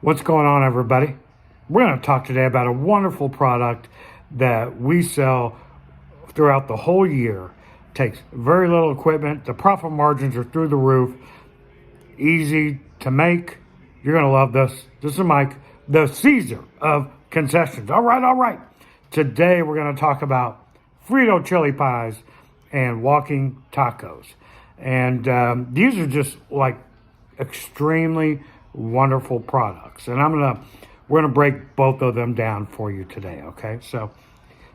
What's going on, everybody? We're going to talk today about a wonderful product that we sell throughout the whole year. Takes very little equipment. The profit margins are through the roof. Easy to make. You're going to love this. This is Mike, the Caesar of concessions. All right. Today we're going to talk about Frito chili pies and walking tacos. And these are just like extremely wonderful products, and we're gonna break both of them down for you today. Okay, so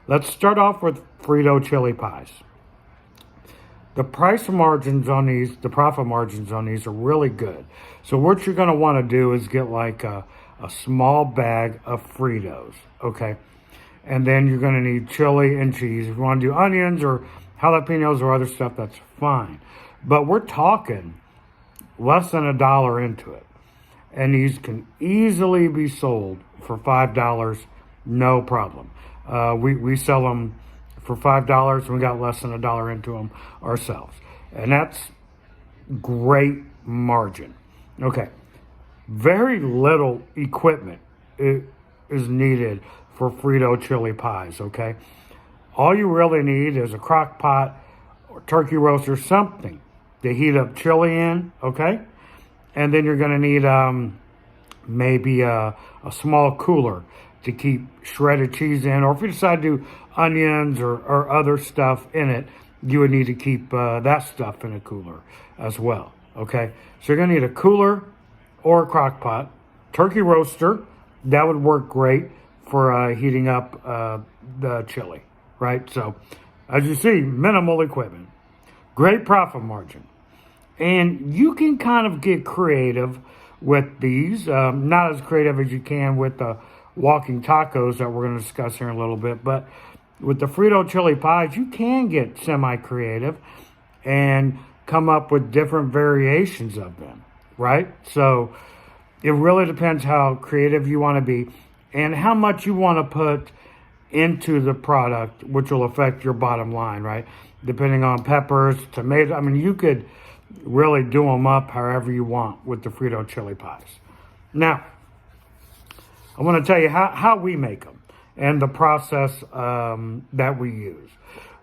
let's start off with Frito chili pies. The profit margins on these are really good. So what you're gonna want to do is get like a small bag of Fritos. Okay, and then you're gonna need chili and cheese. If you want to do onions or jalapenos or other stuff, that's fine. But we're talking less than $1 into it. And these can easily be sold for $5, no problem. We sell them for $5, and we got less than $1 into them ourselves. And that's great margin. Okay, very little equipment is needed for Frito chili pies, okay? All you really need is a crock pot or turkey roaster, something to heat up chili in, okay? And then you're going to need maybe a small cooler to keep shredded cheese in. Or if you decide to do onions or other stuff in it, you would need to keep that stuff in a cooler as well. Okay, so you're going to need a cooler or a crock pot. Turkey roaster, that would work great for heating up the chili, right? So as you see, minimal equipment. Great profit margin. And you can kind of get creative with these. Not as creative as you can with the walking tacos that we're going to discuss here in a little bit. But with the Frito chili pies, you can get semi-creative and come up with different variations of them, right? So it really depends how creative you want to be and how much you want to put into the product, which will affect your bottom line, right? Depending on peppers, tomatoes. I mean, you could really do them up however you want with the Frito chili pies. Now, I want to tell you how we make them and the process that we use.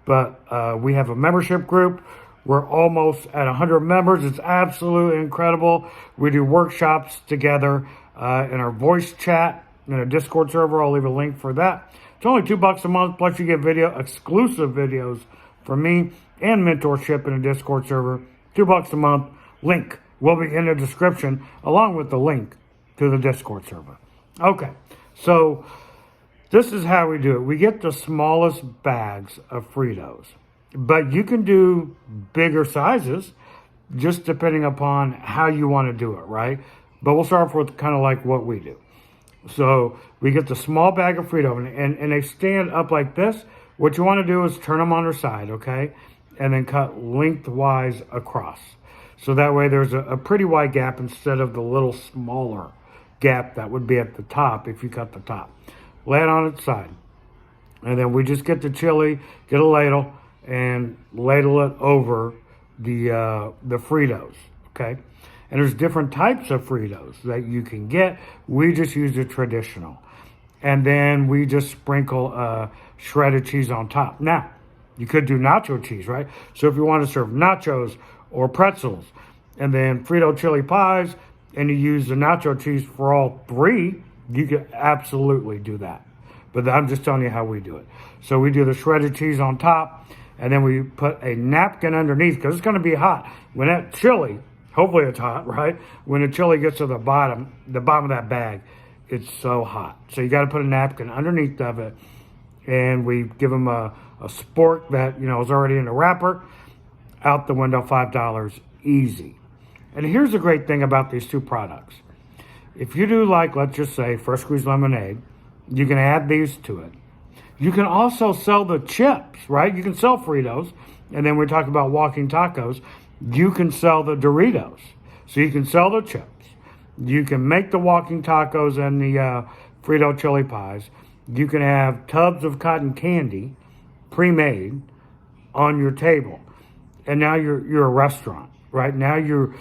But we have a membership group. We're almost at 100 members. It's absolutely incredible. We do workshops together in our voice chat in a Discord server. I'll leave a link for that. It's only $2 a month, plus you get exclusive videos from me and mentorship in a Discord server. $2 a month. Link will be in the description along with the link to the Discord server. Okay, so this is how we do it. We get the smallest bags of Fritos, but you can do bigger sizes just depending upon how you want to do it, right? But we'll start off with kind of like what we do. So we get the small bag of Frito, and they stand up like this. What you want to do is turn them on their side, okay? And then cut lengthwise across. So that way there's a pretty wide gap instead of the little smaller gap that would be at the top if you cut the top. Lay it on its side. And then we just get the chili, get a ladle, and ladle it over the Fritos, okay? And there's different types of Fritos that you can get. We just use the traditional. And then we just sprinkle shredded cheese on top. Now, you could do nacho cheese, right? So if you want to serve nachos or pretzels and then Frito chili pies and you use the nacho cheese for all three, you could absolutely do that. But I'm just telling you how we do it. So we do the shredded cheese on top and then we put a napkin underneath because it's going to be hot. When that chili, hopefully it's hot, right? When the chili gets to the bottom of that bag, it's so hot. So you got to put a napkin underneath of it. And we give them a spork that, is already in the wrapper. Out the window, $5, easy. And here's the great thing about these two products. If you do like, let's just say, fresh squeezed lemonade, you can add these to it. You can also sell the chips, right? You can sell Fritos. And then we talk about walking tacos. You can sell the Doritos. So you can sell the chips. You can make the walking tacos and the Frito chili pies. You can have tubs of cotton candy pre-made on your table. And now you're a restaurant, right? Now you're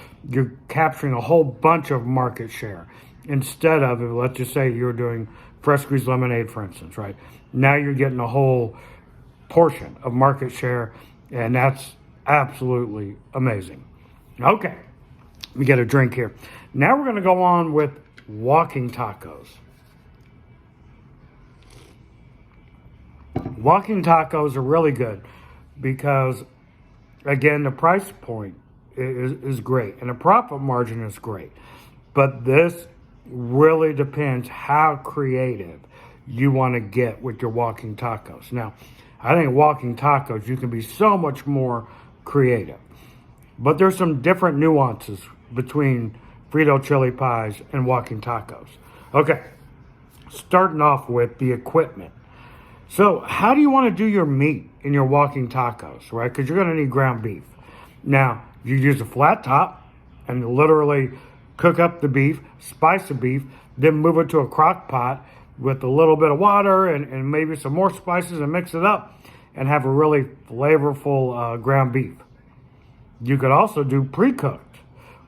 capturing a whole bunch of market share instead of, let's just say you're doing fresh squeezed lemonade, for instance, right? Now you're getting a whole portion of market share, and that's absolutely amazing. Okay, we get a drink here. Now we're going to go on with walking tacos. Walking tacos are really good because, again, the price point is great and the profit margin is great. But this really depends how creative you want to get with your walking tacos. Now, I think walking tacos, you can be so much more creative. But there's some different nuances between Frito chili pies and walking tacos. Okay, starting off with the equipment. So how do you want to do your meat in your walking tacos, right? Because you're going to need ground beef. Now, you use a flat top and literally cook up the beef, spice the beef, then move it to a crock pot with a little bit of water and maybe some more spices and mix it up and have a really flavorful ground beef. You could also do pre-cooked,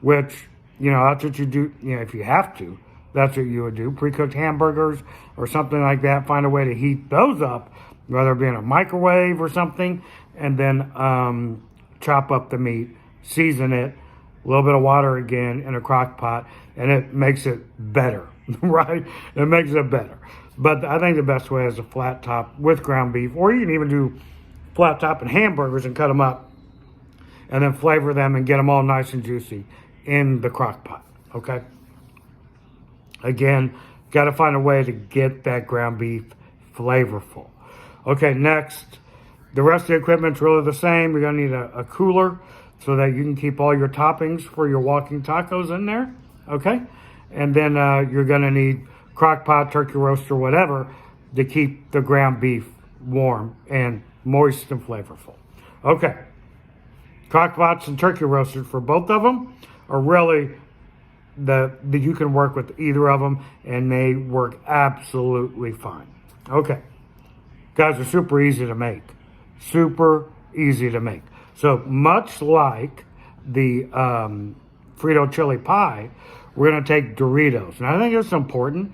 which, that's what you do, if you have to. That's what you would do. Pre-cooked hamburgers or something like that. Find a way to heat those up, whether it be in a microwave or something, and then chop up the meat, season it, a little bit of water again in a crock pot, and it makes it better, right? It makes it better. But I think the best way is a flat top with ground beef, or you can even do flat top and hamburgers and cut them up and then flavor them and get them all nice and juicy in the crock pot, okay? Again, got to find a way to get that ground beef flavorful. Okay, next, the rest of the equipment's really the same. You're going to need a cooler so that you can keep all your toppings for your walking tacos in there, okay? And then you're going to need crock pot, turkey roaster, whatever, to keep the ground beef warm and moist and flavorful. Okay, crock pots and turkey roasters for both of them are really that you can work with either of them and they work absolutely fine. Okay, guys, are super easy to make. Super easy to make. So much like the Frito chili pie, we're going to take Doritos. And I think it's important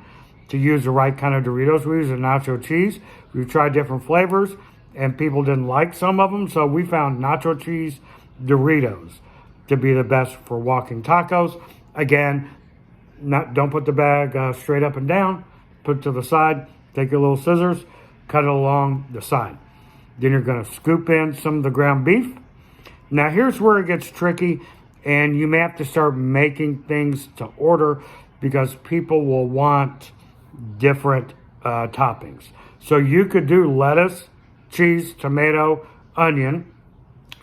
to use the right kind of Doritos. We use a nacho cheese. We've tried different flavors and people didn't like some of them. So we found nacho cheese Doritos to be the best for walking tacos. Again, don't put the bag straight up and down. Put it to the side. Take your little scissors, cut it along the side. Then you're going to scoop in some of the ground beef. Now here's where it gets tricky, and you may have to start making things to order because people will want different toppings. So you could do lettuce, cheese, tomato, onion.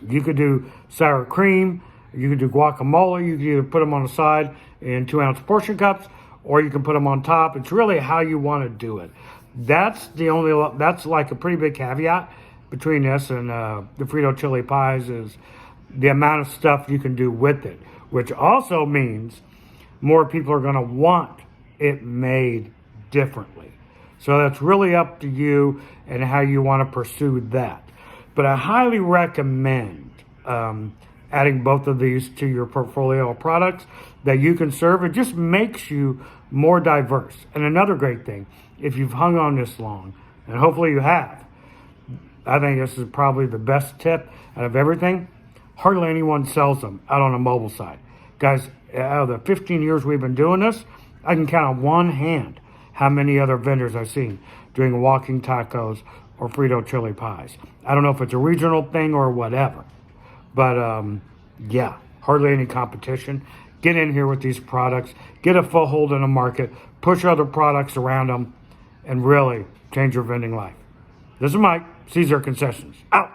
You could do sour cream. You can do guacamole. You can either put them on the side in 2-ounce portion cups, or you can put them on top. It's really how you want to do it. That's like a pretty big caveat between this and the Frito chili pies is the amount of stuff you can do with it, which also means more people are going to want it made differently. So that's really up to you and how you want to pursue that. But I highly recommend adding both of these to your portfolio of products that you can serve. It just makes you more diverse. And another great thing, if you've hung on this long, and hopefully you have, I think this is probably the best tip out of everything. Hardly anyone sells them out on a mobile side. Guys, out of the 15 years we've been doing this, I can count on one hand how many other vendors I've seen doing walking tacos or Frito chili pies. I don't know if it's a regional thing or whatever. But yeah, hardly any competition. Get in here with these products. Get a foothold in the market. Push other products around them. And really change your vending life. This is Mike, Caesar Concessions. Out.